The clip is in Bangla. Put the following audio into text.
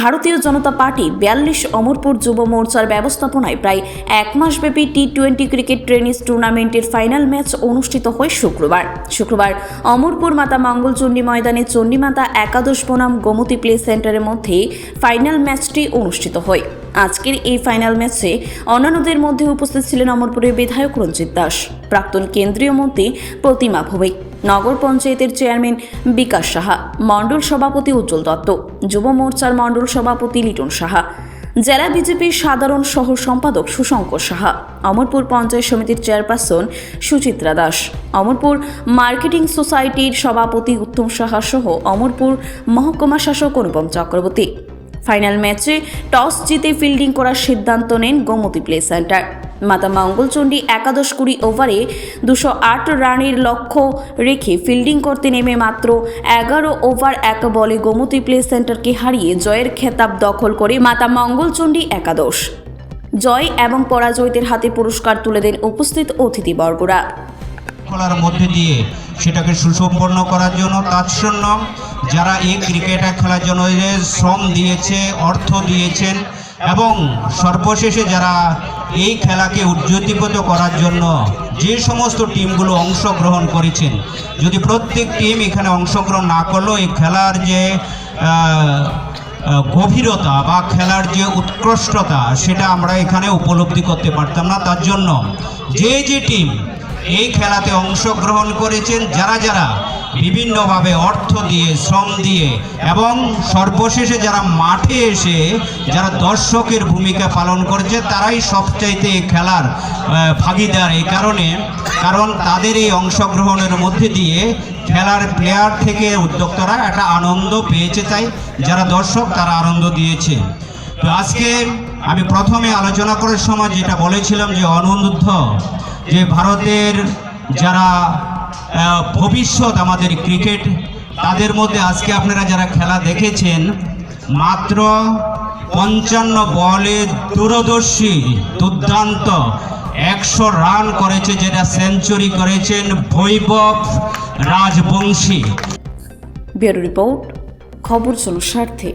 ভারতীয় জনতা পার্টি ৪২ অমরপুর যুব মোর্চার ব্যবস্থাপনায় প্রায় এক মাসব্যাপী টি-20 ক্রিকেট টেনিস টুর্নামেন্টের ফাইনাল ম্যাচ অনুষ্ঠিত হয় শুক্রবার অমরপুর মাতা মঙ্গলচণ্ডী ময়দানে চণ্ডীমাতা একাদশ বনাম গোমতী প্লে সেন্টারের মধ্যে ফাইনাল ম্যাচটি অনুষ্ঠিত হয়। আজকের এই ফাইনাল ম্যাচে অন্যান্যদের মধ্যে উপস্থিত ছিলেন অমরপুরের বিধায়ক রঞ্জিত দাস, প্রাক্তন কেন্দ্রীয় মন্ত্রী প্রতিমা ভৌমিক, নগর পঞ্চায়েতের চেয়ারম্যান বিকাশ সাহা, মণ্ডল সভাপতি উজ্জ্বল দত্ত, যুব মোর্চার মণ্ডল সভাপতি লিটন সাহা, জেলা বিজেপির সাধারণ সহ সম্পাদক সুশঙ্কর সাহা, অমরপুর পঞ্চায়েত সমিতির চেয়ারপারসন সুচিত্রা দাস, অমরপুর মার্কেটিং সোসাইটির সভাপতি উত্তম সাহা সহ অমরপুর মহকুমা শাসক অনুপম চক্রবর্তী। ফাইনাল ম্যাচে টস জিতে ফিল্ডিং করার সিদ্ধান্ত নেন গোমতী প্লে সেন্টার। মাতা মঙ্গলচণ্ডী একাদশ 20 ওভারে 208 রানের লক্ষ্য রেখে ফিল্ডিং করতে নেমে মাত্র 11 ওভার 1 বলে গোমতী প্লে সেন্টারকে হারিয়ে জয়ের খেতাব দখল করে মাতা মঙ্গলচণ্ডী একাদশ। জয় এবং পরাজয়ীদের হাতে পুরস্কার তুলে দেন উপস্থিত অতিথিবর্গরা। খেলার মধ্যে দিয়ে সেটাকে সুসম্পন্ন করার জন্য তাৎসন্য যারা এই ক্রিকেটটা খেলার জন্য শ্রম দিয়েছে, অর্থ দিয়েছেন এবং সর্বশেষে যারা এই খেলাকে উজ্জীবিত করার জন্য যে সমস্ত টিমগুলো অংশগ্রহণ করেছেন, যদি প্রত্যেক টিম এখানে অংশগ্রহণ না করলেও এই খেলার যে গভীরতা বা খেলার যে উৎকৃষ্টতা সেটা আমরা এখানে উপলব্ধি করতে পারতাম না। তার জন্য যে টিম এই খেলাতে অংশগ্রহণ করেছেন, যারা বিভিন্নভাবে অর্থ দিয়ে, শ্রম দিয়ে এবং সর্বশেষে যারা মাঠে এসে যারা দর্শকের ভূমিকা পালন করেছে, তারাই সবচাইতে খেলার ভাগিদার। এই কারণ তাদের এই অংশগ্রহণের মধ্যে দিয়ে খেলার প্লেয়ার থেকে উদ্যোক্তারা একটা আনন্দ পেয়েছে, তাই যারা দর্শক তারা আনন্দ দিয়েছে। তো আজকে আমি প্রথমে আলোচনা করার সময় যেটা বলেছিলাম যে অনূর্ধ্ব যে ভারতের যারা ভবিষ্যৎ আমাদের ক্রিকেট, তাদের মধ্যে আজকে আপনারা যারা খেলা দেখেছেন, মাত্র 55 বলে দূরদর্শী দুর্দান্ত 100 রান করেছে, যেটা সেঞ্চুরি করেছেন বৈভব রাজবংশী। ব্যুরো রিপোর্ট, খবর জনস্বার্থে।